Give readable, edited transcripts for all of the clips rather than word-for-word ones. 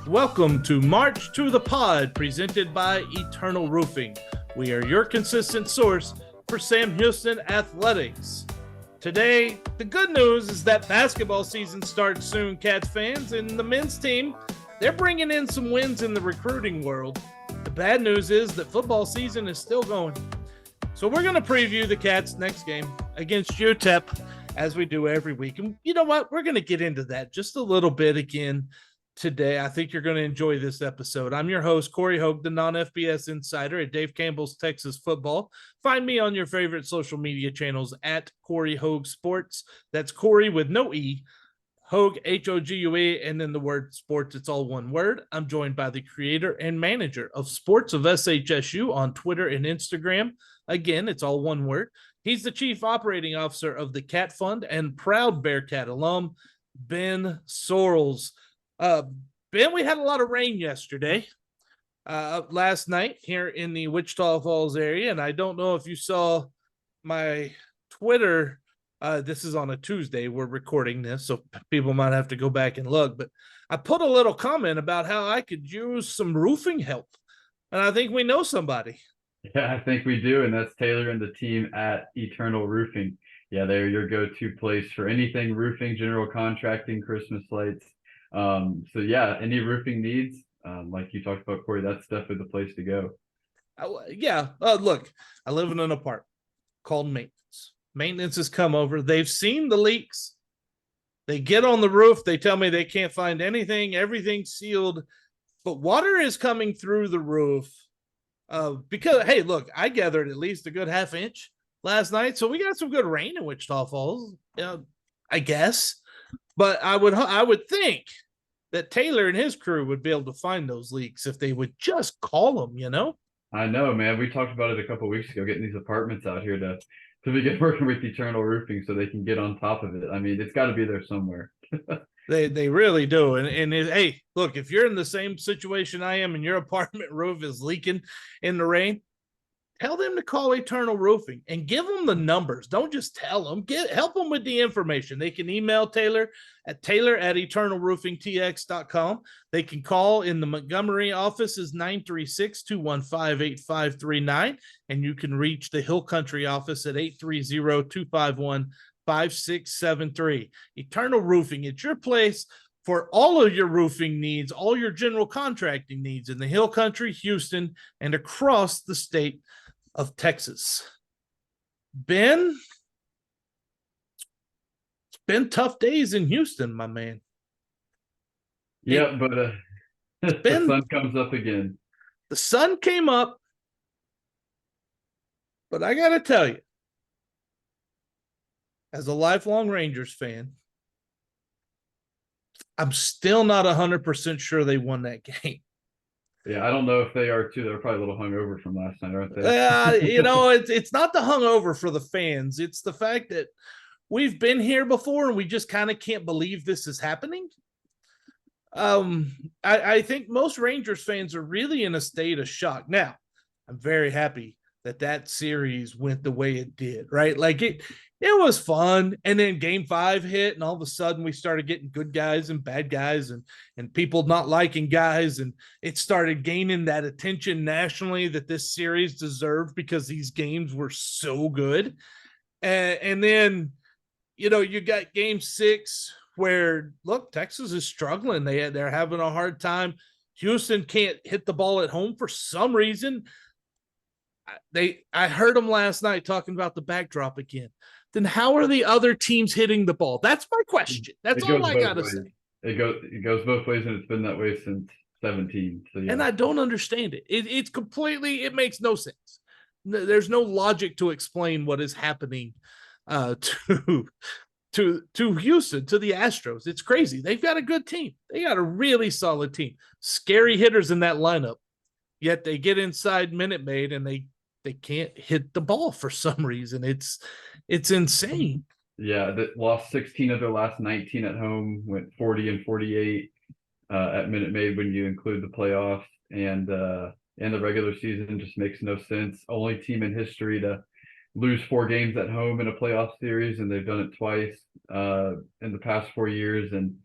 Welcome to March to the Pod, presented by Eternal Roofing. We are your consistent source for Sam Houston athletics. Today, the good news is that basketball season starts soon, Cats fans, and the men's team, they're bringing in some wins in the recruiting world. The bad news is that football season is still going. So we're going to preview the Cats' next game against UTEP, as we do every week. And you know what? We're going to get into that just a little bit again today. I think you're going to enjoy this episode. I'm your host, Corey Hogue, the non-FBS insider at Dave Campbell's Texas Football. Find me on your favorite social media channels at Corey Hogue Sports. That's Corey with no E, Hogue, H-O-G-U-E, and then the word sports. It's all one word. I'm joined by the creator and manager of Sports of SHSU on Twitter and Instagram. Again, it's all one word. He's the chief operating officer of the Cat Fund and proud Bearcat alum, Ben Sorrells. Ben, we had a lot of rain yesterday, last night here in the Wichita Falls area, and I don't know if you saw my Twitter. This is on a Tuesday. We're recording this, so people might have to go back and look, but I put a little comment about how I could use some roofing help, and I think we know somebody. Yeah, I think we do, and that's Taylor and the team at Eternal Roofing. Yeah, they're your go-to place for anything roofing, general contracting, Christmas lights. So yeah, any roofing needs, like you talked about, Corey, that's definitely the place to go. Look, I live in an apartment called maintenance. Maintenance has come over. They've seen the leaks. They get on the roof. They tell me they can't find anything. Everything's sealed, but water is coming through the roof. Because, hey, look, I gathered at least a good half inch last night, so we got some good rain in Wichita Falls, I guess. But I would think that Taylor and his crew would be able to find those leaks if they would just call them, you know? I know, man. We talked about it a couple of weeks ago, getting these apartments out here to begin working with Eternal Roofing so they can get on top of it. I mean, it's got to be there somewhere. They really do. Hey, look, if you're in the same situation I am and your apartment roof is leaking in the rain, tell them to call Eternal Roofing and give them the numbers. Don't just tell them. Help them with the information. They can email Taylor at eternalroofingtx.com. They can call in the Montgomery office is 936-215-8539. And you can reach the Hill Country office at 830-251-5673. Eternal Roofing, it's your place for all of your roofing needs, all your general contracting needs in the Hill Country, Houston, and across the state of Texas. Ben, it's been tough days in Houston, my man. Yeah, but the sun comes up again. The sun came up, but I got to tell you, as a lifelong Rangers fan, I'm still not 100% sure they won that game. Yeah, I don't know if they are too. They're probably a little hungover from last night, aren't they? It's not the hungover for the fans. It's the fact that we've been here before and we just kind of can't believe this is happening. I think most Rangers fans are really in a state of shock. Now, I'm very happy that series went the way it did, right? Like it was fun. And then game 5 hit and all of a sudden we started getting good guys and bad guys and people not liking guys. And it started gaining that attention nationally that this series deserved because these games were so good. And then, you got game 6 where, look, Texas is struggling. They're having a hard time. Houston can't hit the ball at home for some reason. I heard them last night talking about the backdrop again. Then how are the other teams hitting the ball? That's my question. That's all I got to say. It goes both ways, and it's been that way since 17. So yeah. And I don't understand it. It's completely, it makes no sense. There's no logic to explain what is happening to Houston, to the Astros. It's crazy. They've got a good team. They got a really solid team. Scary hitters in that lineup. Yet they get inside Minute Maid and they can't hit the ball for some reason. It's insane. Yeah, they lost 16 of their last 19 at home, went 40-48 at Minute Maid when you include the playoffs, and the regular season just makes no sense. Only team in history to lose 4 games at home in a playoff series, and they've done it twice in the past 4 years. And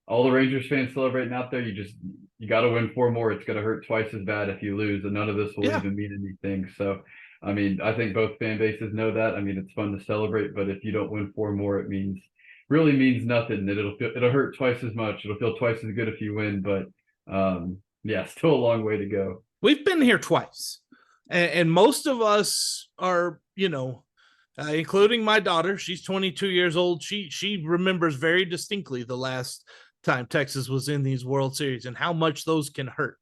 all the Rangers fans celebrating out there, you got to win 4 more. It's going to hurt twice as bad if you lose, and none of this will Yeah. even mean anything. So, I mean, I think both fan bases know that. I mean, it's fun to celebrate, but if you don't win 4 more, really means nothing. It'll hurt twice as much. It'll feel twice as good if you win, but yeah, still a long way to go. We've been here twice, and most of us are, including my daughter. She's 22 years old. She remembers very distinctly the last time Texas was in these World Series and how much those can hurt.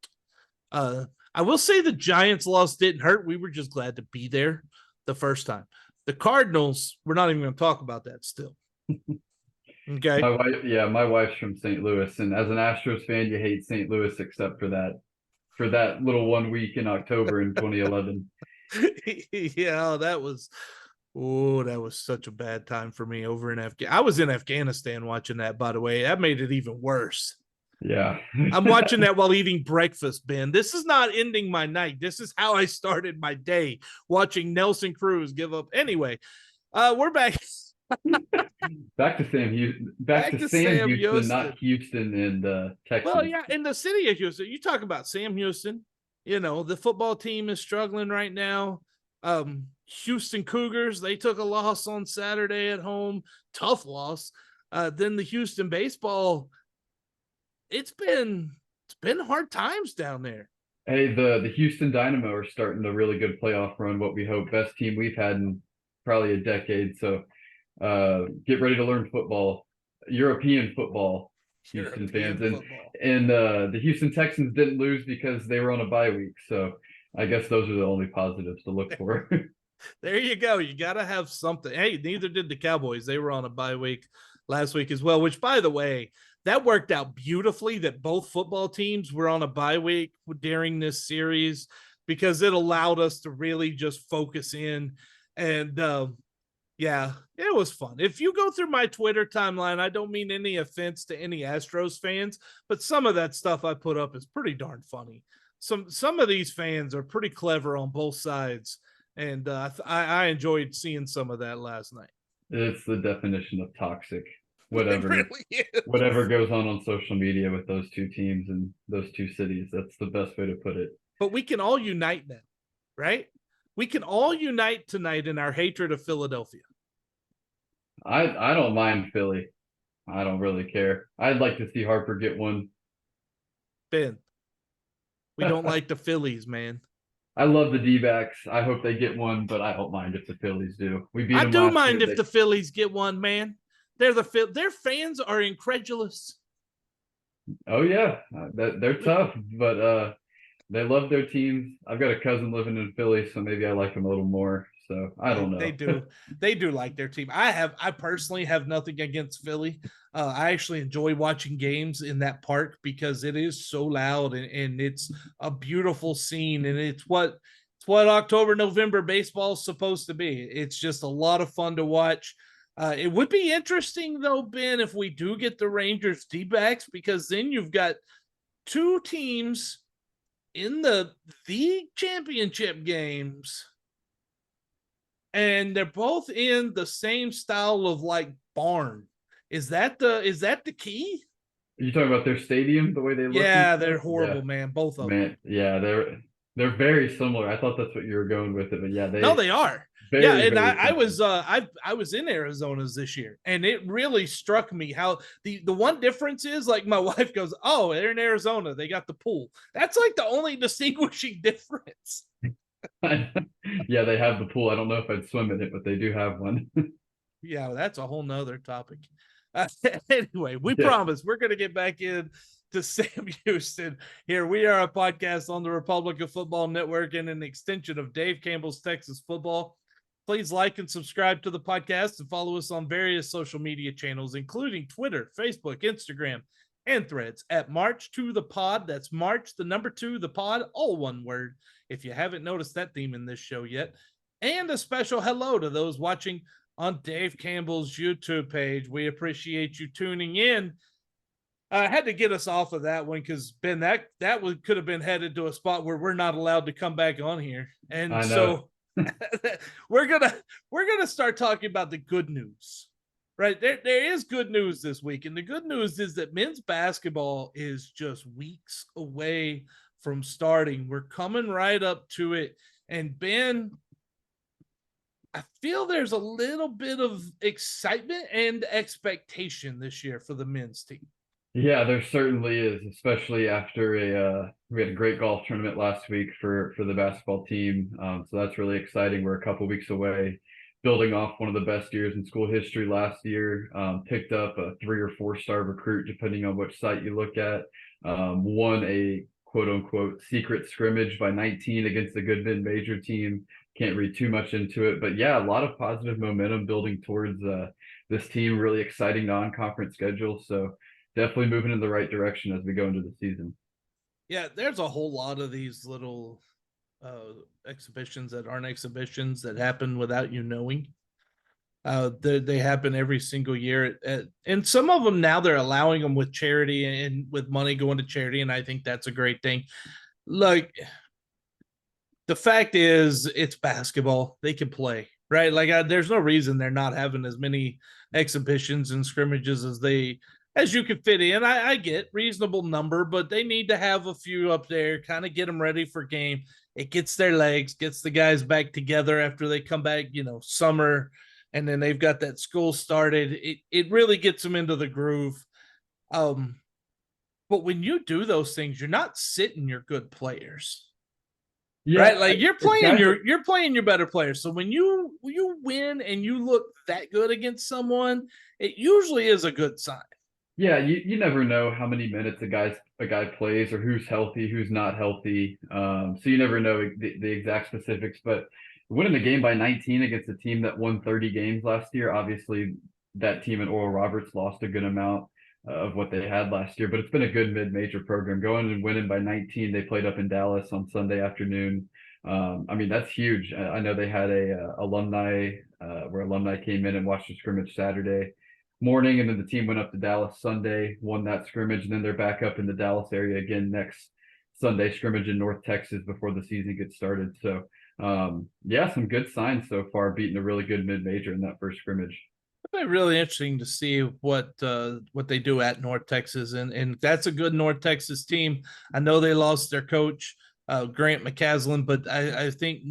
I will say the Giants loss didn't hurt. We were just glad to be there the first time. The Cardinals, we're not even going to talk about that still. Okay. My wife's from St. Louis, and as an Astros fan, you hate St. Louis except for that little 1 week in October in 2011. Yeah, that was such a bad time for me over in Afghanistan. I was in Afghanistan watching that, by the way. That made it even worse. Yeah. I'm watching that while eating breakfast, Ben. This is not ending my night. This is how I started my day, watching Nelson Cruz give up. Anyway, we're back. Back to Sam Houston. Back to Sam Houston, not Houston and Texas. Well, yeah, in the city of Houston, you talk about Sam Houston. The football team is struggling right now. Houston Cougars, they took a loss on Saturday at home, tough loss. Then the Houston baseball, it's been hard times down there. Hey, the Houston Dynamo are starting a really good playoff run. What we hope, best team we've had in probably a decade. So get ready to learn football, European football, Houston fans. And the Houston Texans didn't lose because they were on a bye week. So I guess those are the only positives to look for. There you go. You got to have something. Hey, neither did the Cowboys. They were on a bye week last week as well, which, by the way, that worked out beautifully that both football teams were on a bye week during this series because it allowed us to really just focus in. And yeah, it was fun. If you go through my Twitter timeline, I don't mean any offense to any Astros fans, but some of that stuff I put up is pretty darn funny. Some of these fans are pretty clever on both sides. And I enjoyed seeing some of that last night. It's the definition of toxic. Whatever goes on social media with those two teams and those two cities, that's the best way to put it. But we can all unite now, right? We can all unite tonight in our hatred of Philadelphia. I don't mind Philly. I don't really care. I'd like to see Harper get one. Ben, we don't like the Phillies, man. I love the D-backs. I hope they get one, but I don't mind if the Phillies do. I do mind if the Phillies get one, man. Their fans are incredulous. Oh yeah, they're tough, but they love their teams. I've got a cousin living in Philly, so maybe I like them a little more. So I don't know. They do like their team. I personally have nothing against Philly. I actually enjoy watching games in that park because it is so loud and it's a beautiful scene, and it's what October, November baseball is supposed to be. It's just a lot of fun to watch. It would be interesting though, Ben, if we do get the Rangers D-backs, because then you've got two teams in the championship games, and they're both in the same style of like barn. Is that the key? Are you talking about their stadium, the way they look? Yeah, they're horrible, man. Both of them. Yeah, they're very similar. I thought that's what you were going with it, but yeah, they are. I was in Arizona's this year, and it really struck me how the one difference is, like, my wife goes, "Oh, they're in Arizona. They got the pool." That's like the only distinguishing difference. Yeah, they have the pool. I don't know if I'd swim in it, but they do have one. Yeah, that's a whole nother topic. Anyway, we promise we're going to get back in to Sam Houston here. We are a podcast on the Republic of Football Network and an extension of Dave Campbell's Texas Football. Please like and subscribe to the podcast and follow us on various social media channels, including Twitter, Facebook, Instagram, and Threads at March to the Pod. That's March, the number 2, the pod, all one word, if you haven't noticed that theme in this show yet. And a special hello to those watching on Dave Campbell's YouTube page. We appreciate you tuning in. I had to get us off of that one because, Ben, that could have been headed to a spot where we're not allowed to come back on here. And so we're gonna start talking about the good news. Right. There is good news this week. And the good news is that men's basketball is just weeks away from starting. We're coming right up to it. And Ben, I feel there's a little bit of excitement and expectation this year for the men's team. Yeah, there certainly is, especially after we had a great golf tournament last week for the basketball team. So that's really exciting. We're a couple weeks away, building off one of the best years in school history last year. Picked up a 3 or 4 star recruit, depending on which site you look at. Won a quote unquote secret scrimmage by 19 against the good mid-major team. Can't read too much into it, but yeah, a lot of positive momentum building towards this team. Really exciting non-conference schedule. So definitely moving in the right direction as we go into the season. Yeah, there's a whole lot of these little exhibitions that aren't exhibitions that happen without you knowing. They happen every single year, and some of them now they're allowing them with charity and with money going to charity, and I think that's a great thing. Like, the fact is, it's basketball; they can play, right? Like, there's no reason they're not having as many exhibitions and scrimmages as you can fit in. I get reasonable number, but they need to have a few up there, kind of get them ready for game. It gets their legs, gets the guys back together after they come back, summer, and then they've got that school started. It really gets them into the groove. But when you do those things, you're not sitting your good players. Yeah, right? Like, you're playing exactly. you're playing your better players. So when you win and you look that good against someone, it usually is a good sign. Yeah, you never know how many minutes a guy plays or who's healthy, who's not healthy. So you never know the exact specifics. But winning the game by 19 against a team that won 30 games last year, obviously that team in Oral Roberts lost a good amount of what they had last year. But it's been a good mid-major program. Going and winning by 19, they played up in Dallas on Sunday afternoon. I mean, that's huge. I know they had a alumni where alumni came in and watched the scrimmage Saturday morning, and then the team went up to Dallas Sunday, won that scrimmage, and then they're back up in the Dallas area again next Sunday, scrimmage in North Texas before the season gets started. So yeah, some good signs so far, beating a really good mid-major in that first scrimmage. It'll be really interesting to see what they do at North Texas, and that's a good North Texas team. I know they lost their coach, Grant McCaslin, but I think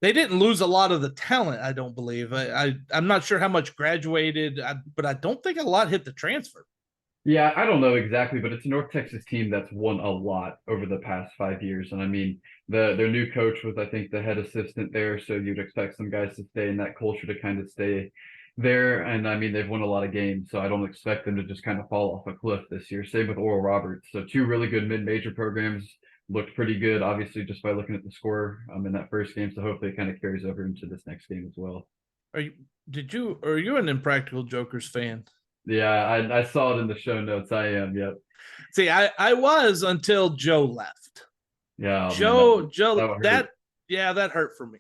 they didn't lose a lot of the talent. I don't believe. I'm not sure how much graduated, but I don't think a lot hit the transfer. Yeah, I don't know exactly, but it's a North Texas team that's won a lot over the past 5 years. And I mean, their new coach was, I think, the head assistant there. So you'd expect some guys to stay in that culture to kind of stay there. And I mean, they've won a lot of games, so I don't expect them to just kind of fall off a cliff this year. Same with Oral Roberts. So two really good mid-major programs, looked pretty good, obviously, just by looking at the score in that first game. So hopefully it kind of carries over into this next game as well. Are you an Impractical Jokers fan? Yeah, I saw it in the show notes. I am. Yep. See, I was until Joe left. Yeah, Joe, that that hurt for me.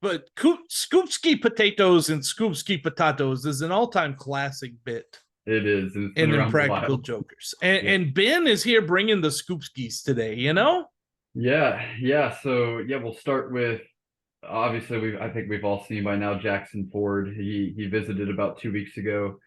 But Scoopski Potatoes and Scoopski Potatoes is an all-time classic bit. It is. And in Impractical Jokers. And Ben is here bringing the Scoopskis today, Yeah. So yeah, we'll start with, obviously I think we've all seen by now Jackson Ford. He visited about 2 weeks ago.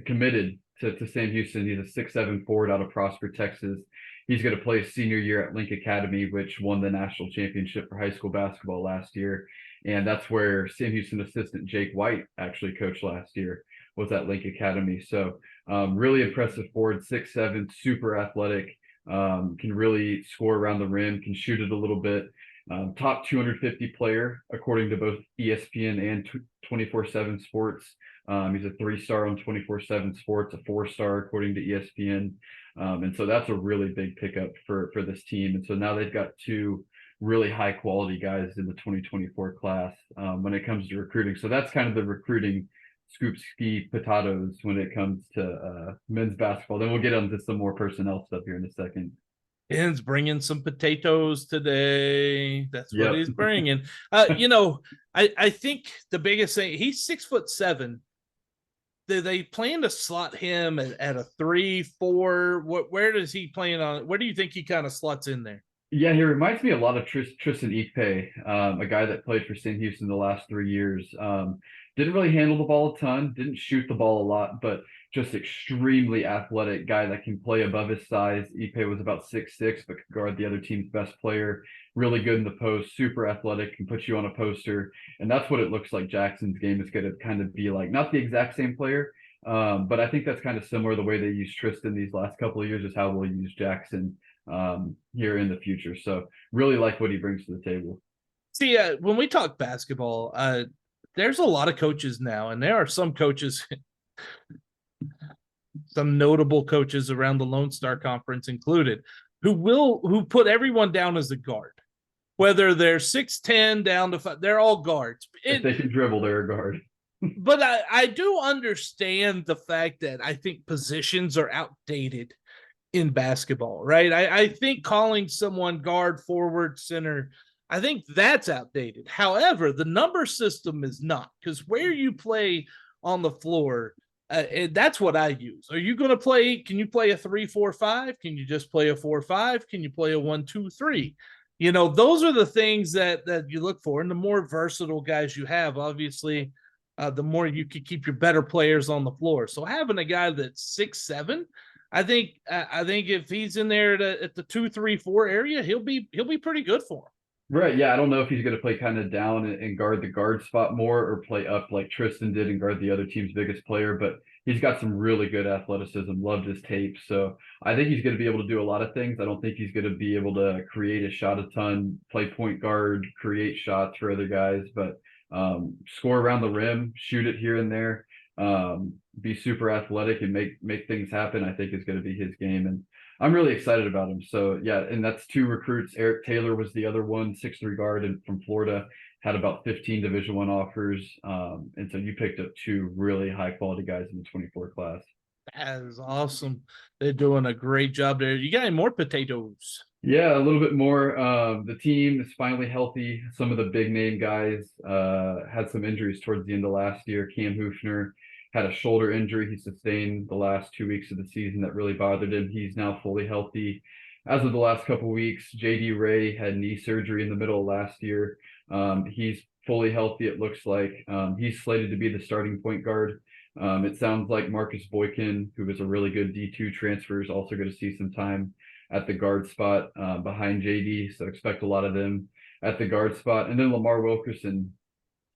Committed to Sam Houston. He's a 6'7" forward out of Prosper, Texas. He's going to play his senior year at Link Academy, which won the national championship for high school basketball last year. And that's where Sam Houston assistant Jake White actually coached last year, was at Link Academy. So really impressive forward, 6'7", super athletic, can really score around the rim, can shoot it a little bit. Top 250 player, according to both ESPN and 24/7 Sports. He's a 3-star on 24/7 Sports, a 4-star according to ESPN. And so that's a really big pickup for this team. And so now they've got two really high quality guys in the 2024 class when it comes to recruiting. So that's kind of the recruiting Scoopski potatoes when it comes to men's basketball. Then we'll get into some more personnel stuff here in a second. Ben's bringing some potatoes today. That's what he's bringing. I think the biggest thing, he's 6'7". They plan to slot him at a 3-4? Where does he plan on? Where do you think he kind of slots in there? Yeah, he reminds me a lot of Tristan Ikpe, a guy that played for St. Houston the last 3 years. Didn't really handle the ball a ton, didn't shoot the ball a lot, but just extremely athletic guy that can play above his size. Ipe was about 6'6", but could guard the other team's best player. Really good in the post, super athletic, can put you on a poster. And that's what it looks like Jackson's game is going to kind of be like. Not the exact same player, but I think that's kind of similar. The way they use Tristan these last couple of years is how we'll use Jackson here in the future. So really like what he brings to the table. See, when we talk basketball, there's a lot of coaches now, and there are some coaches, some notable coaches around the Lone Star Conference included, who put everyone down as a guard, whether they're 6'10" down to 5, they're all guards. If they can dribble, they're a guard. But I do understand the fact that I think positions are outdated in basketball, right? I think calling someone guard, forward, center, I think that's outdated. However, the number system is not, because where you play on the floor, that's what I use. Are you going to play? Can you play a 3-4-5? Can you just play a 4-5? Can you play a 1-2-3? You know, those are the things that you look for. And the more versatile guys you have, obviously, the more you could keep your better players on the floor. So having a guy that's 6'7", I think if he's in there at the 2-3-4 area, he'll be pretty good for him. Right. Yeah. I don't know if he's going to play kind of down and guard the guard spot more or play up like Tristan did and guard the other team's biggest player, but he's got some really good athleticism. Loved his tape. So I think he's going to be able to do a lot of things. I don't think he's going to be able to create a shot a ton, play point guard, create shots for other guys, but score around the rim, shoot it here and there, be super athletic and make things happen, I think is going to be his game. And I'm really excited about him. So yeah, and that's 2 recruits. Eric Taylor was the other one, 6'3" guard and from Florida, had about 15 Division I offers. And so you picked up 2 really high quality guys in the 24 class. That is awesome. They're doing a great job there. You got any more potatoes? Yeah, a little bit more. The team is finally healthy. Some of the big name guys had some injuries towards the end of last year. Cam Hoofner had a shoulder injury he sustained the last 2 weeks of the season that really bothered him. He's now fully healthy. As of the last couple of weeks, JD Ray had knee surgery in the middle of last year. He's fully healthy, it looks like. He's slated to be the starting point guard. It sounds like Marcus Boykin, who was a really good D2 transfer, is also going to see some time at the guard spot behind JD. So expect a lot of them at the guard spot. And then Lamar Wilkerson,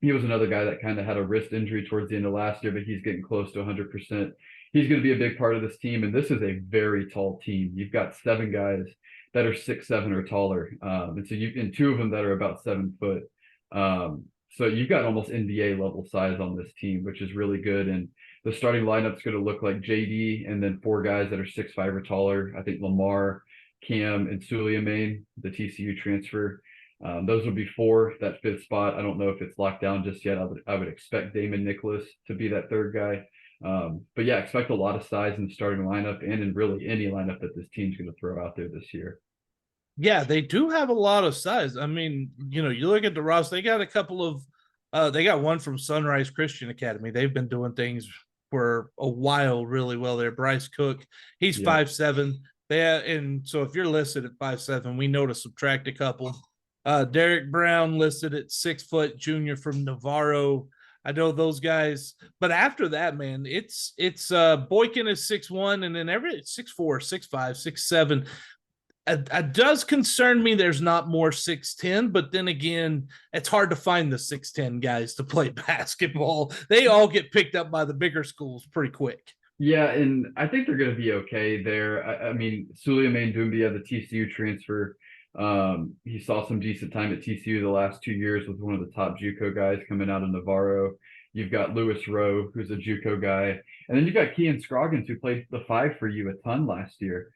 he was another guy that kind of had a wrist injury towards the end of last year, but he's getting close to 100%. He's going to be a big part of this team. And this is a very tall team. You've got 7 guys that are 6'7" or taller. And so and 2 of them that are about 7 foot. So you've got almost NBA level size on this team, which is really good. And the starting lineup is going to look like JD and then 4 guys that are 6'5" or taller. I think Lamar, Cam, and Suleiman, the TCU transfer. Those would be 4, that 5th spot. I don't know if it's locked down just yet. I would expect Damon Nicholas to be that 3rd guy. But yeah, expect a lot of size in the starting lineup and in really any lineup that this team's going to throw out there this year. Yeah, they do have a lot of size. I mean, you know, you look at the roster, they got a couple of they got one from Sunrise Christian Academy. They've been doing things for a while really well there. Bryce Cook, he's 5'7". And so if you're listed at 5'7", we know to subtract a couple. Derek Brown listed at 6 foot, junior from Navarro. I know those guys, but after that, man, it's Boykin is 6'1", and then it's 6'4", 6'5", 6'7". It does concern me there's not more 6'10", but then again, it's hard to find the 6'10" guys to play basketball. They all get picked up by the bigger schools pretty quick. Yeah, and I think they're going to be okay there. I mean, Suleiman Doumbia, the TCU transfer, he saw some decent time at TCU the last 2 years with one of the top JUCO guys coming out of Navarro. You've got Lewis Rowe, who's a JUCO guy. And then you've got Kean Scroggins, who played the 5 for you a ton last year.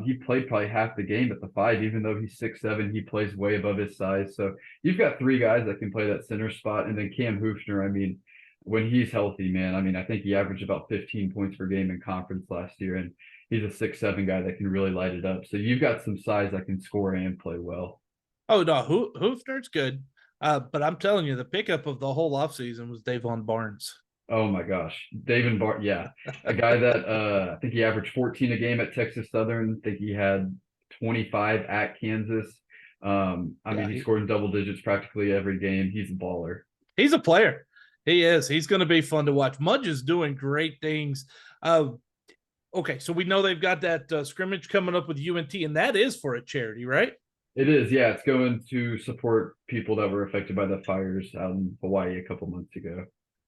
He played probably half the game at the 5, even though he's 6'7", he plays way above his size. So you've got 3 guys that can play that center spot. And then Cam Hoofner, I mean, when he's healthy, man, I mean, I think he averaged about 15 points per game in conference last year. And he's a 6'7" guy that can really light it up. So you've got some size that can score and play well. Oh, no, Hoofner's good. But I'm telling you, the pickup of the whole offseason was Davon Barnes. Oh my gosh. David Bart, yeah. A guy that I think he averaged 14 a game at Texas Southern. I think he had 25 at Kansas. I mean, he scored in double digits practically every game. He's a baller. He's a player. He is. He's going to be fun to watch. Mudge is doing great things. Okay, so we know they've got that scrimmage coming up with UNT, and that is for a charity, right? It is, yeah. It's going to support people that were affected by the fires out in Hawaii a couple months ago.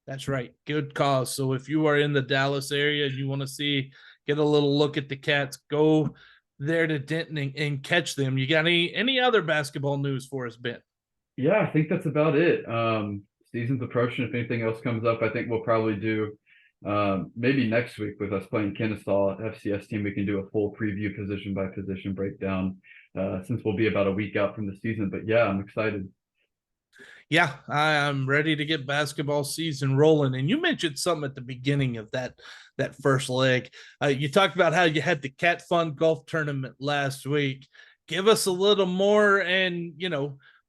That's right. Good cause. So if you are in the Dallas area and you want to get a little look at the Cats, go there to Denton and catch them. You got any other basketball news for us, Ben? Yeah, I think that's about it. Season's approaching. If anything else comes up, I think we'll probably do maybe next week with us playing Kennesaw FCS team. We can do a full preview position by position breakdown since we'll be about a week out from the season. But yeah, I'm excited. Yeah, I'm ready to get basketball season rolling. And you mentioned something at the beginning of that first leg. You talked about how you had the Cat Fun Golf Tournament last week. Give us a little more, and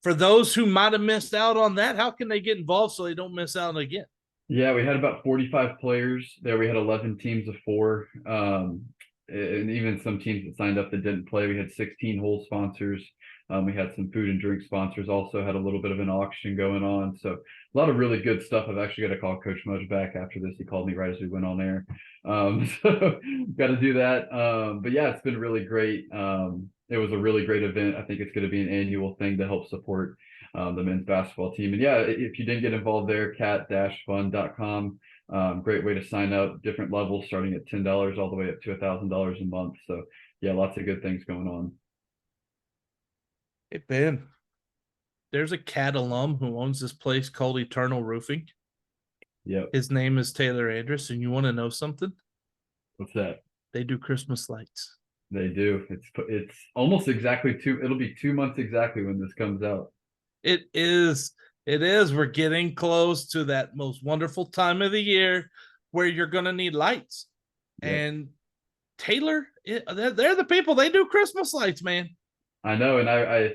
for those who might have missed out on that, how can they get involved so they don't miss out again? Yeah, we had about 45 players there. We had 11 teams of 4, and even some teams that signed up that didn't play. We had 16 hole sponsors. We had some food and drink sponsors. Also had a little bit of an auction going on. So a lot of really good stuff. I've actually got to call Coach Mudge back after this. He called me right as we went on air. So got to do that. But yeah, it's been really great. It was a really great event. I think it's going to be an annual thing to help support the men's basketball team. And yeah, if you didn't get involved there, cat-fun.com. Great way to sign up. Different levels starting at $10 all the way up to $1,000 a month. So yeah, lots of good things going on. Hey, Ben, there's a Cat alum who owns this place called Eternal Roofing. Yep. His name is Taylor Andrus, and you want to know something? What's that? They do Christmas lights. They do. It's almost exactly it'll be 2 months exactly when this comes out. It is. We're getting close to that most wonderful time of the year where you're going to need lights. Yep. And Taylor, they're the people. They do Christmas lights, man. I know. And I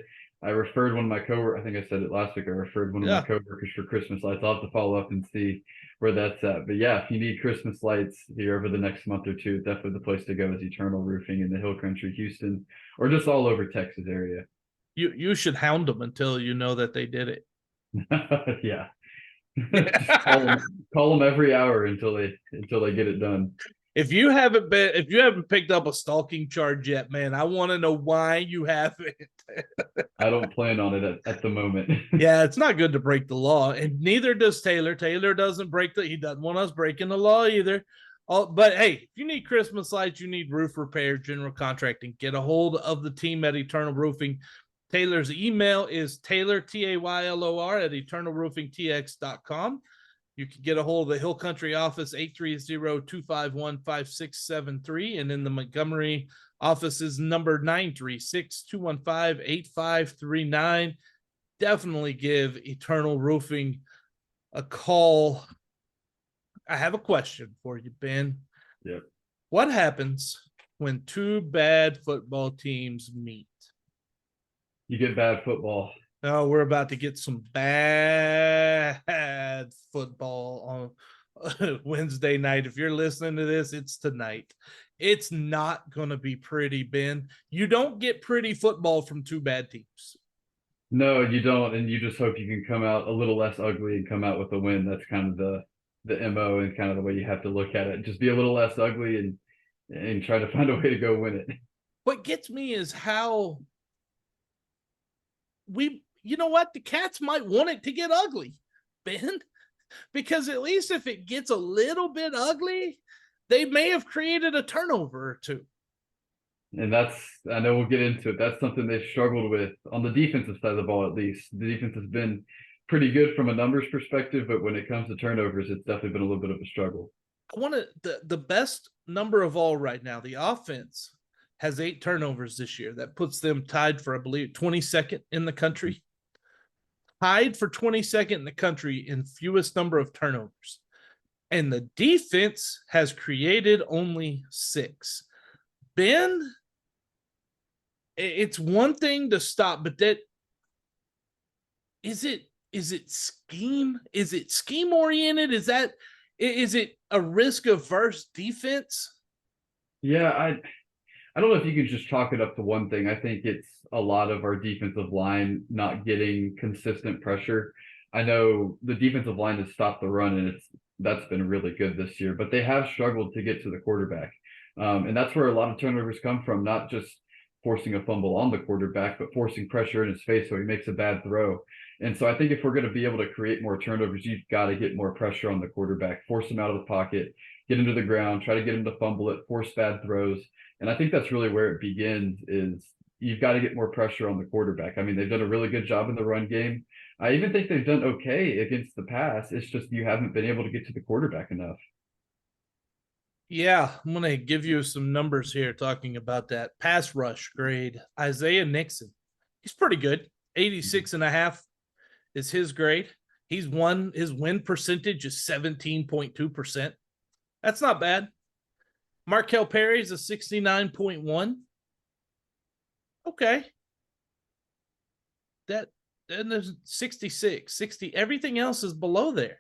referred one of my coworkers, I think I said it last week, I referred one of my coworkers for Christmas lights. I'll have to follow up and see where that's at. But yeah, if you need Christmas lights here over the next month or two, definitely the place to go is Eternal Roofing in the Hill Country, Houston, or just all over Texas area. You should hound them until you know that they did it. Yeah. call them every hour until they get it done. If you haven't picked up a stalking charge yet, man, I want to know why you haven't. I don't plan on it at the moment. Yeah, it's not good to break the law, and neither does Taylor. Taylor doesn't he doesn't want us breaking the law either. But hey, if you need Christmas lights, you need roof repair, general contracting, get a hold of the team at Eternal Roofing. Taylor's email is Taylor, Taylor, at eternalroofingtx.com. You can get a hold of the Hill Country office, 830-251-5673. And in the Montgomery office is number 936-215-8539. Definitely give Eternal Roofing a call. I have a question for you, Ben. Yep. What happens when two bad football teams meet? You get bad football. No, we're about to get some bad football on Wednesday night. If you're listening to this, it's tonight. It's not going to be pretty, Ben. You don't get pretty football from two bad teams. No, you don't. And you just hope you can come out a little less ugly and come out with a win. That's kind of the MO and kind of the way you have to look at it. Just be a little less ugly and try to find a way to go win it. What gets me is how you know what? The Cats might want it to get ugly, Ben, because at least if it gets a little bit ugly, they may have created a turnover or two. And I know we'll get into it. That's something they've struggled with on the defensive side of the ball, at least. The defense has been pretty good from a numbers perspective, but when it comes to turnovers, it's definitely been a little bit of a struggle. I want the best number of all right now. The offense has 8 turnovers this year. That puts them tied for, I believe, 22nd in the country. Tied for 22nd in the country in fewest number of turnovers. And the defense has created only 6. Ben, it's one thing to stop, but is it scheme? Is it scheme oriented? Is it a risk averse defense? Yeah, I don't know if you can just chalk it up to one thing. I think it's a lot of our defensive line not getting consistent pressure. I know the defensive line has stopped the run, and that's been really good this year, but they have struggled to get to the quarterback. And that's where a lot of turnovers come from, not just forcing a fumble on the quarterback, but forcing pressure in his face so he makes a bad throw. And so I think if we're going to be able to create more turnovers, you've got to get more pressure on the quarterback, force him out of the pocket, get him to the ground, try to get him to fumble it, force bad throws. And I think that's really where it begins is you've got to get more pressure on the quarterback. I mean, they've done a really good job in the run game. I even think they've done okay against the pass. It's just you haven't been able to get to the quarterback enough. Yeah, I'm going to give you some numbers here talking about that pass rush grade. Isaiah Nixon, he's pretty good. 86.5 is his grade. His win percentage is 17.2%. That's not bad. Markel Perry's a 69.1. Okay. Then there's 66, 60. Everything else is below there.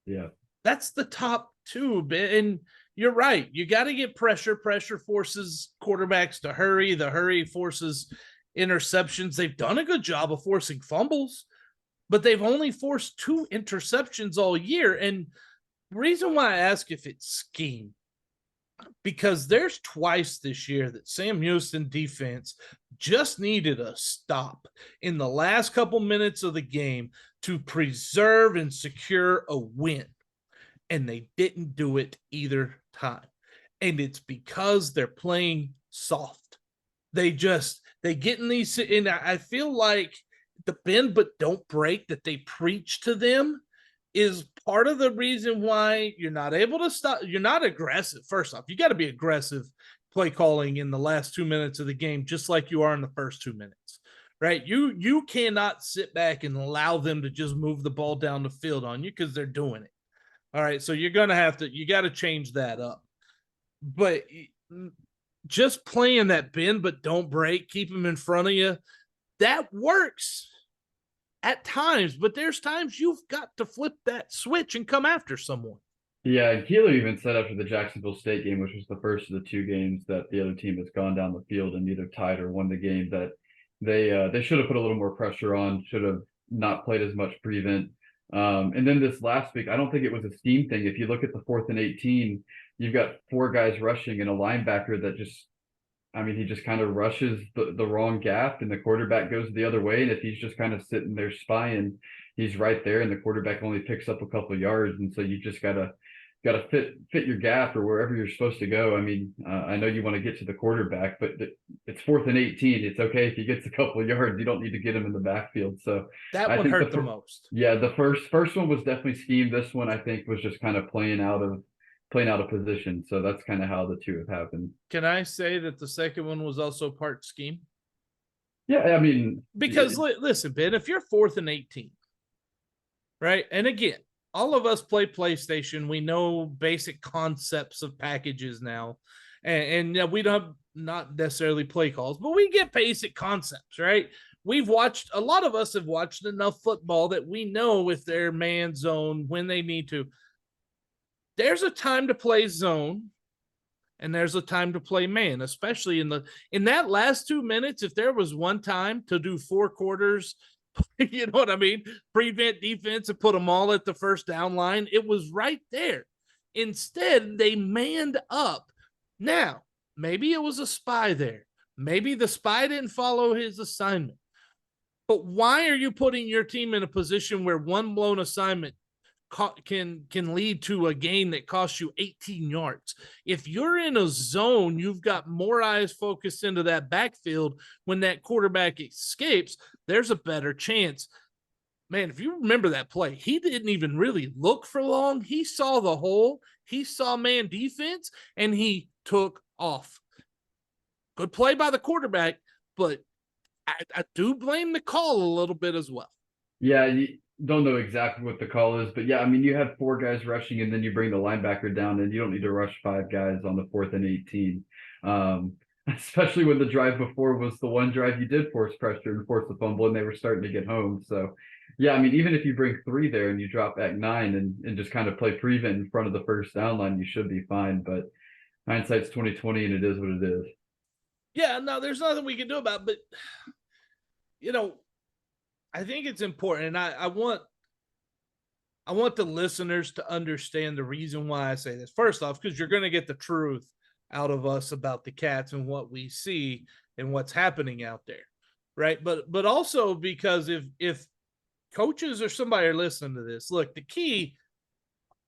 Yeah. That's the top two. And you're right. You got to get pressure. Pressure forces quarterbacks to hurry. The hurry forces interceptions. They've done a good job of forcing fumbles, but they've only forced 2 interceptions all year. And the reason why I ask if it's scheme, because there's twice this year that Sam Houston defense just needed a stop in the last couple minutes of the game to preserve and secure a win. And they didn't do it either time. And it's because they're playing soft. They get in these, and I feel like the bend but don't break that they preach to them is part of the reason why you're not able to stop. You're not aggressive. First off, you got to be aggressive play calling in the last 2 minutes of the game, just like you are in the first 2 minutes, right? You cannot sit back and allow them to just move the ball down the field on you because they're doing it. All right, so you got to change that up. But just playing that bend but don't break, keep them in front of you, that works at times, but there's times you've got to flip that switch and come after someone. Yeah, and Keeler even said after the Jacksonville State game, which was the first of the 2 games that the other team has gone down the field and either tied or won the game, that they should have put a little more pressure on, should have not played as much prevent. And then this last week, I don't think it was a scheme thing. If you look at the 4th and 18, you've got 4 guys rushing and a linebacker that he just kind of rushes the wrong gap and the quarterback goes the other way. And if he's just kind of sitting there spying, he's right there and the quarterback only picks up a couple of yards. And so you just gotta fit your gap or wherever you're supposed to go. I mean, I know you want to get to the quarterback, but it's 4th and 18. It's okay if he gets a couple of yards. You don't need to get him in the backfield. So that one hurt the most. Yeah, the first one was definitely schemed. This one I think was just kind of playing out of position. So that's kind of how the 2 have happened. Can I say that the second one was also part scheme? Yeah, I mean, because listen, Ben, if you're 4th and 18, right? And again, all of us play PlayStation. We know basic concepts of packages now. And we don't not necessarily play calls, but we get basic concepts, right? A lot of us have watched enough football that we know if they're man zone, when they need to. There's a time to play zone and there's a time to play man, especially in that last 2 minutes. If there was one time to do 4 quarters, you know what I mean? Prevent defense and put them all at the first down line. It was right there. Instead, they manned up. Now, maybe it was a spy there. Maybe the spy didn't follow his assignment. But why are you putting your team in a position where one blown assignment can lead to a gain that costs you 18 yards? If you're in a zone, you've got more eyes focused into that backfield. When that quarterback escapes, there's a better chance. Man, if you remember that play, he didn't even really look for long. He saw the hole, he saw man defense, and he took off. Good play by the quarterback, but I do blame the call a little bit as well. Yeah, you don't know exactly what the call is, but yeah, I mean, you have 4 guys rushing and then you bring the linebacker down and you don't need to rush 5 guys on the 4th and 18. Especially when the drive before was the one drive you did force pressure and force the fumble and they were starting to get home. So yeah, I mean, even if you bring 3 there and you drop back 9 and just kind of play prevent in front of the first down line, you should be fine. But hindsight's 2020 and it is what it is. Yeah, no, there's nothing we can do about it, but I think it's important, and I want I want the listeners to understand the reason why I say this. First off, because you're going to get the truth out of us about the Cats and what we see and what's happening out there, right? But also because if coaches or somebody are listening to this, look, the key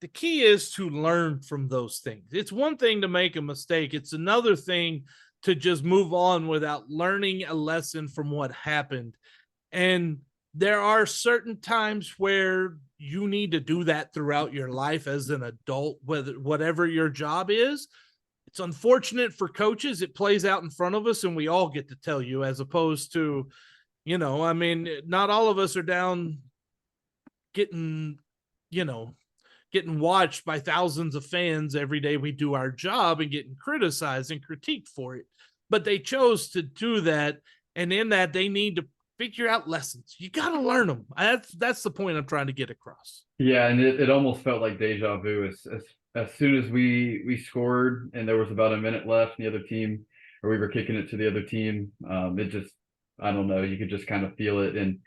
is to learn from those things. It's one thing to make a mistake. It's another thing to just move on without learning a lesson from what happened. And there are certain times where you need to do that throughout your life as an adult, whatever your job is. It's unfortunate for coaches. It plays out in front of us and we all get to tell you, as opposed to, I mean, not all of us are down getting watched by thousands of fans every day we do our job and getting criticized and critiqued for it. But they chose to do that. And in that, they need to figure out lessons. You got to learn them. That's the point I'm trying to get across. Yeah, and it almost felt like deja vu as soon as we scored and there was about a minute left, the other team, or we were kicking it to the other team. It just, I don't know, you could just kind of feel it. And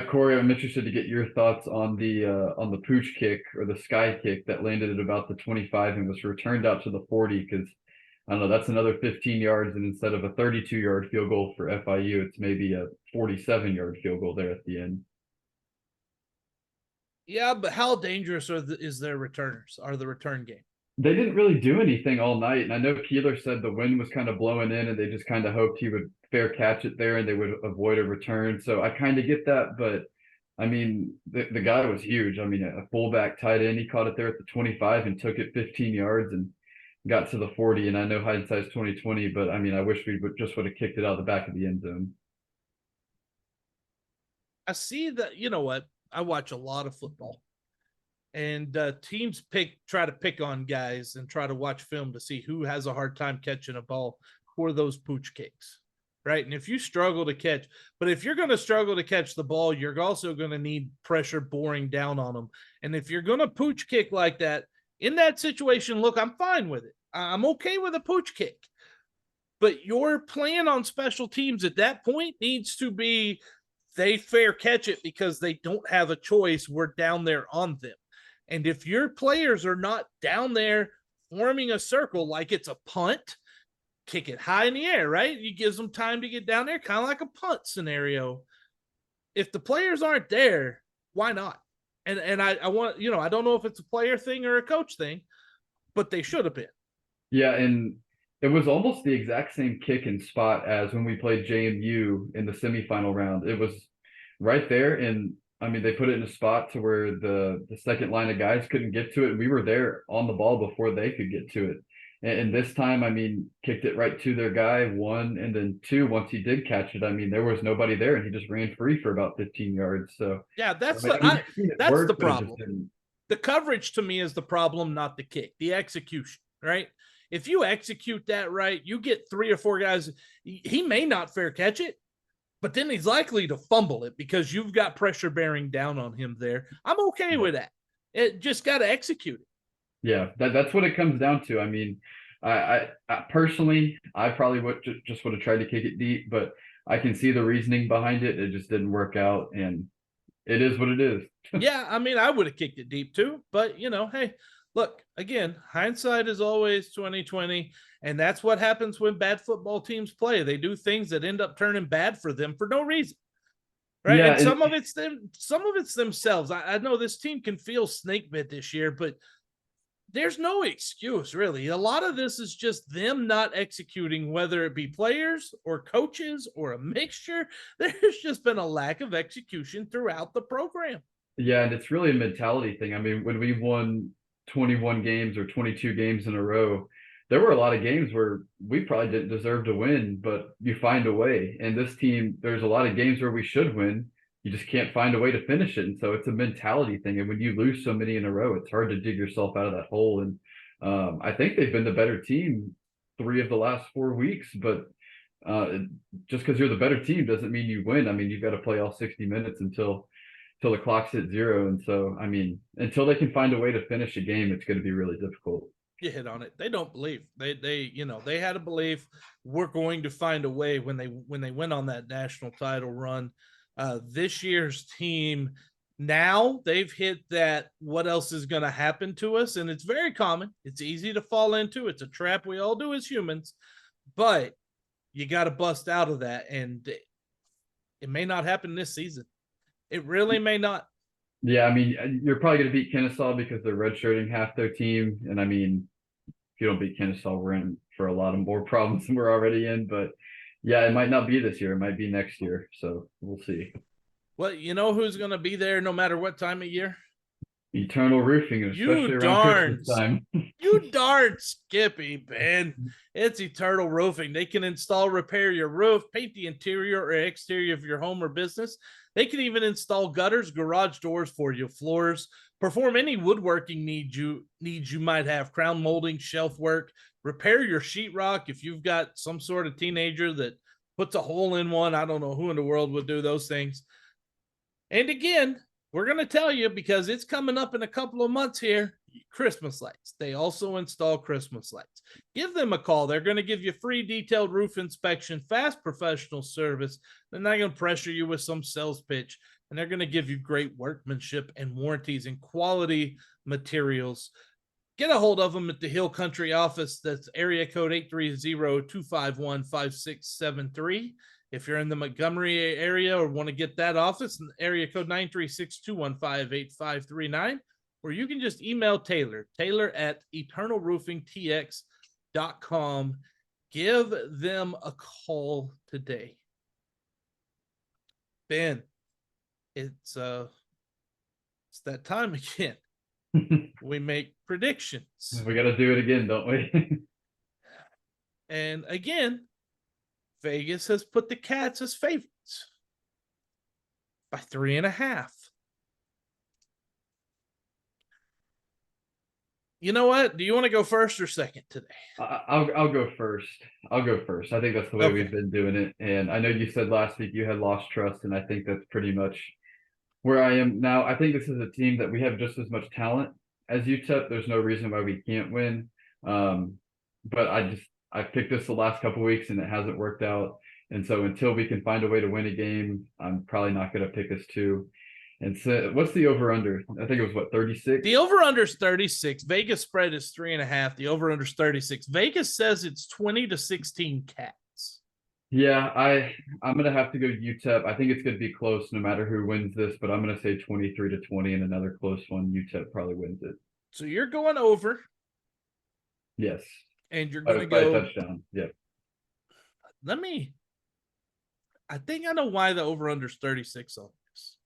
Corey, I'm interested to get your thoughts on the pooch kick or the sky kick that landed at about the 25 and was returned out to the 40, because I don't know, that's another 15 yards, and instead of a 32-yard field goal for FIU, it's maybe a 47-yard field goal there at the end. Yeah, but how dangerous is their returners? Are the return game? They didn't really do anything all night, and I know Keeler said the wind was kind of blowing in, and they just kind of hoped he would fair catch it there, and they would avoid a return. So I kind of get that, but I mean, the guy was huge. I mean, a fullback tight end, he caught it there at the 25 and took it 15 yards and got to the 40. And I know hindsight's 2020, but I mean, I wish we would have kicked it out the back of the end zone. I see that. You know what? I watch a lot of football, and teams try to pick on guys and try to watch film to see who has a hard time catching a ball for those pooch kicks, right? And if you struggle to catch, but if you're going to struggle to catch the ball, you're also going to need pressure boring down on them. And if you're going to pooch kick like that, in that situation, look, I'm fine with it. I'm okay with a pooch kick. But your plan on special teams at that point needs to be they fair catch it because they don't have a choice. We're down there on them. And if your players are not down there forming a circle like it's a punt, kick it high in the air, right? You gives them time to get down there, kind of like a punt scenario. If the players aren't there, why not? And I want, I don't know if it's a player thing or a coach thing, but they should have been. Yeah, and it was almost the exact same kick and spot as when we played JMU in the semifinal round. It was right there, and I mean, they put it in a spot to where the second line of guys couldn't get to it. We were there on the ball before they could get to it. And this time, I mean, kicked it right to their guy, one, and then two, once he did catch it, I mean, there was nobody there, and he just ran free for about 15 yards. So yeah, that's the problem. The coverage to me is the problem, not the kick, the execution, right? If you execute that right, you get 3 or 4 guys. He may not fair catch it, but then he's likely to fumble it because you've got pressure bearing down on him there. I'm okay with that. It just got to execute it. Yeah, that's what it comes down to. I mean, I personally, I probably would just would have tried to kick it deep, but I can see the reasoning behind it. It just didn't work out, and it is what it is. Yeah, I mean, I would have kicked it deep too, but hey, look, again, hindsight is always 2020, and that's what happens when bad football teams play. They do things that end up turning bad for them for no reason. Right. Yeah, and some of it's themselves. I know this team can feel snake bit this year, but there's no excuse, really. A lot of this is just them not executing, whether it be players or coaches or a mixture. There's just been a lack of execution throughout the program. Yeah, and it's really a mentality thing. I mean, when we won 21 games or 22 games in a row, there were a lot of games where we probably didn't deserve to win, but you find a way. And this team, there's a lot of games where we should win. You just can't find a way to finish it. And so it's a mentality thing. And when you lose so many in a row, it's hard to dig yourself out of that hole. And I think they've been the better team 3 of the last 4 weeks, but just because you're the better team doesn't mean you win. I mean, you've got to play all 60 minutes until the clock's hit 0. And so, I mean, until they can find a way to finish a game, it's going to be really difficult. You hit on it. They don't believe. They had a belief we're going to find a way when they went on that national title run. This year's team Now they've hit that what else is going to happen to us, and it's very common. It's easy to fall into. It's a trap we all do as humans, but you got to bust out of that, and it may not happen this season. It really may not. Yeah, I mean, you're probably going to beat Kennesaw because they're redshirting half their team, and I mean, if you don't beat Kennesaw, we're in for a lot of more problems than we're already in. But yeah, it might not be this year. It might be next year. So we'll see. Well, you know who's going to be there no matter what time of year? Eternal Roofing, especially around Christmas time. You darn Skippy, Ben. It's Eternal Roofing. They can install, repair your roof, paint the interior or exterior of your home or business. They can even install gutters, garage doors for you, floors, perform any woodworking needs you might have, crown molding, shelf work, repair your sheetrock if you've got some sort of teenager that puts a hole in one. I don't know who in the world would do those things. And again, we're going to tell you because it's coming up in a couple of months here, Christmas lights. They also install Christmas lights. Give them a call. They're going to give you free detailed roof inspection, fast professional service. They're not going to pressure you with some sales pitch, and they're going to give you great workmanship and warranties and quality materials. Get a hold of them at the Hill Country office. That's area code 830-251-5673. If you're in the Montgomery area or want to get that office, area code 936-215-8539, or you can just email Taylor at eternalroofingtx.com. Give them a call today. Ben, it's that time again. We make predictions. We got to do it again, don't we? And again, Vegas has put the Cats as favorites by 3.5. You know what? Do you want to go first or second today? I'll go first. I'll go first. I think that's the way we've been doing it. And I know you said last week you had lost trust, and I think that's pretty much where I am now. I think this is a team that we have just as much talent as UTEP. There's no reason why we can't win. But I picked this the last couple of weeks and it hasn't worked out. And so until we can find a way to win a game, I'm probably not going to pick us too. And so what's the over under? I think it was what, 36? The over under is 36. Vegas spread is 3.5. The over under is 36. Vegas says it's 20-16 Cats. Yeah, I'm going to have to go UTEP. I think it's going to be close no matter who wins this, but I'm going to say 23-20 and another close one. UTEP probably wins it. So you're going over. Yes. And you're going to go by a touchdown. Yeah. I think I know why the over under is 36 on this.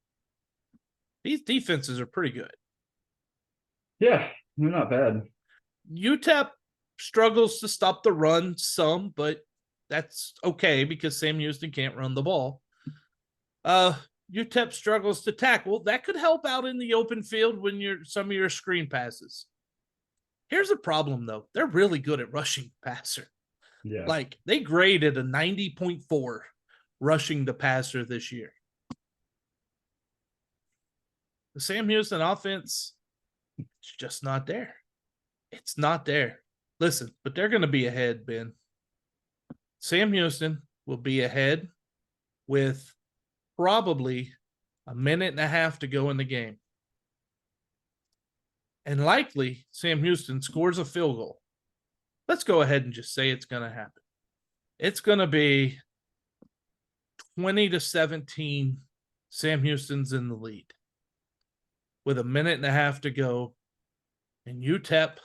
These defenses are pretty good. Yeah, they're not bad. UTEP struggles to stop the run some, but that's okay because Sam Houston can't run the ball. UTEP struggles to tackle. That could help out in the open field when some of your screen passes. Here's the problem, though. They're really good at rushing passer. Yeah. Like, they graded a 90.4 rushing the passer this year. The Sam Houston offense, it's just not there. It's not there. Listen, but they're going to be ahead, Ben. Sam Houston will be ahead with probably a minute and a half to go in the game. And likely, Sam Houston scores a field goal. Let's go ahead and just say it's going to happen. It's going to be 20-17. Sam Houston's in the lead with a minute and a half to go. And UTEP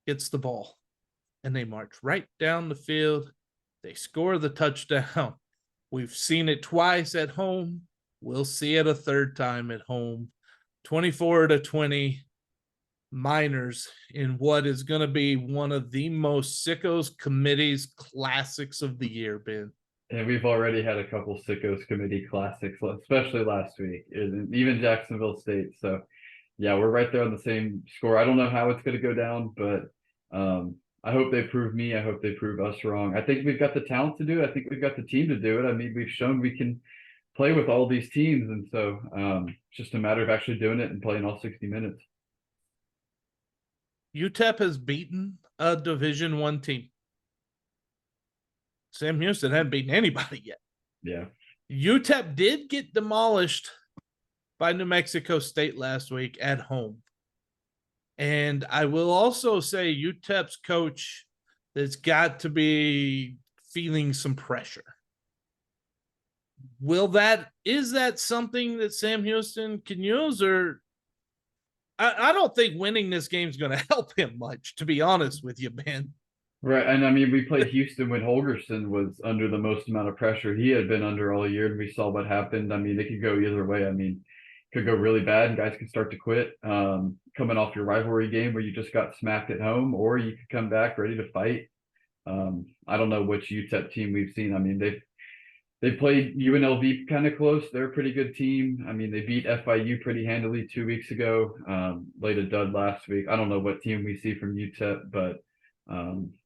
gets the ball. And they march right down the field. They score the touchdown. We've seen it twice at home. We'll see it a third time at home. 24-20. Miners in what is going to be one of the most Sickos Committee's classics of the year, Ben. And we've already had a couple Sickos Committee classics, especially last week, even Jacksonville State. So, yeah, we're right there on the same score. I don't know how it's going to go down, but I hope they prove me. I hope they prove us wrong. I think we've got the talent to do it. I think we've got the team to do it. I mean, we've shown we can play with all these teams. And so it's just a matter of actually doing it and playing all 60 minutes. UTEP has beaten a Division I team. Sam Houston hadn't beaten anybody yet. Yeah. UTEP did get demolished by New Mexico State last week at home. And I will also say UTEP's coach has got to be feeling some pressure. Is that something that Sam Houston can use, or I don't think winning this game is going to help him much, to be honest with you, Ben. Right. And I mean, we played Houston when Holgerson was under the most amount of pressure he had been under all year, and we saw what happened. I mean, it could go either way. I mean, it could go really bad and guys could start to quit coming off your rivalry game where you just got smacked at home, or you could come back ready to fight. I don't know which UTEP team we've seen. I mean, they played UNLV kind of close. They're a pretty good team. I mean, they beat FIU pretty handily 2 weeks ago, laid a dud last week. I don't know what team we see from UTEP, but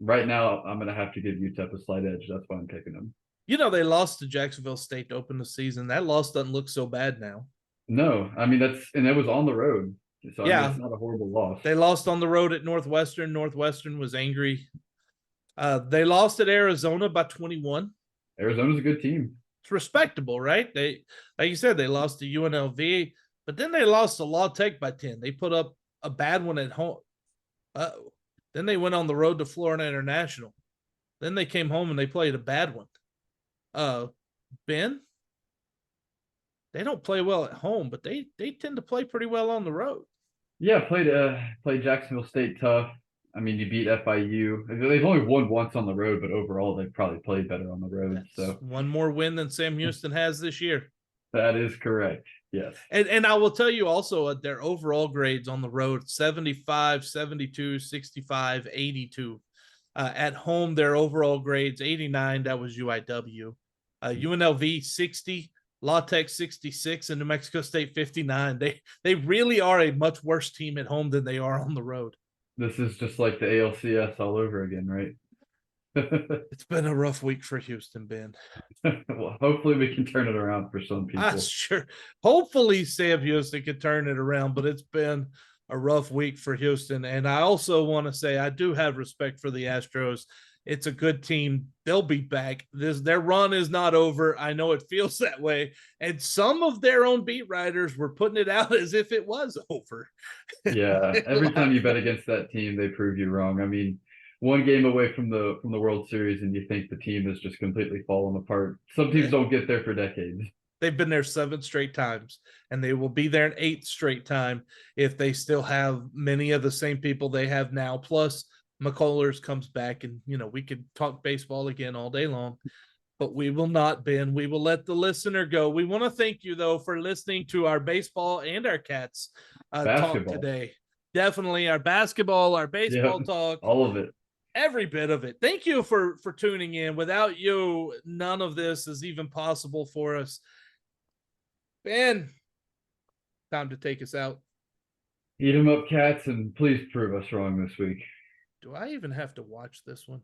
right now I'm going to have to give UTEP a slight edge. That's why I'm picking them. You know, they lost to Jacksonville State to open the season. That loss doesn't look so bad now. No, I mean, and it was on the road. So yeah, I mean, it's not a horrible loss. They lost on the road at Northwestern. Northwestern was angry. They lost at Arizona by 21. Arizona's a good team. It's respectable, right? They, like you said, they lost to UNLV, but then they lost to La Tech by 10. They put up a bad one at home. Then they went on the road to Florida International. Then they came home and they played a bad one. Ben, they don't play well at home, but they tend to play pretty well on the road. Yeah, played Jacksonville State tough. I mean, you beat FIU. They've only won once on the road, but overall they've probably played better on the road. That's so one more win than Sam Houston has this year. That is correct. Yes. And I will tell you also their overall grades on the road, 75, 72, 65, 82. At home, their overall grades, 89. That was UIW. UNLV, 60. La Tech 66 and New Mexico State 59. They really are a much worse team at home than they are on the road. This is just like the ALCS all over again, right? It's been a rough week for Houston, Ben. Well, hopefully we can turn it around for some people. Sure. Hopefully Sam Houston can turn it around, but it's been a rough week for Houston. And I also want to say I do have respect for the Astros. It's a good team. They'll be back. Their run is not over. I know it feels that way. And some of their own beat writers were putting it out as if it was over. Yeah. Every time you bet against that team, they prove you wrong. I mean, one game away from the World Series and you think the team is just completely fallen apart. Some teams don't get there for decades. They've been there 7 straight times, and they will be there an 8th straight time if they still have many of the same people they have now. Plus, McCullers comes back, and we could talk baseball again all day long, but we will not, Ben. We will let the listener go. We want to thank you though for listening to our baseball and our Cats talk today. Definitely our basketball, our baseball talk, all of it, every bit of it. Thank you for tuning in. Without you, none of this is even possible for us. Ben, time to take us out. Eat 'em up, Cats, and please prove us wrong this week. Do I even have to watch this one?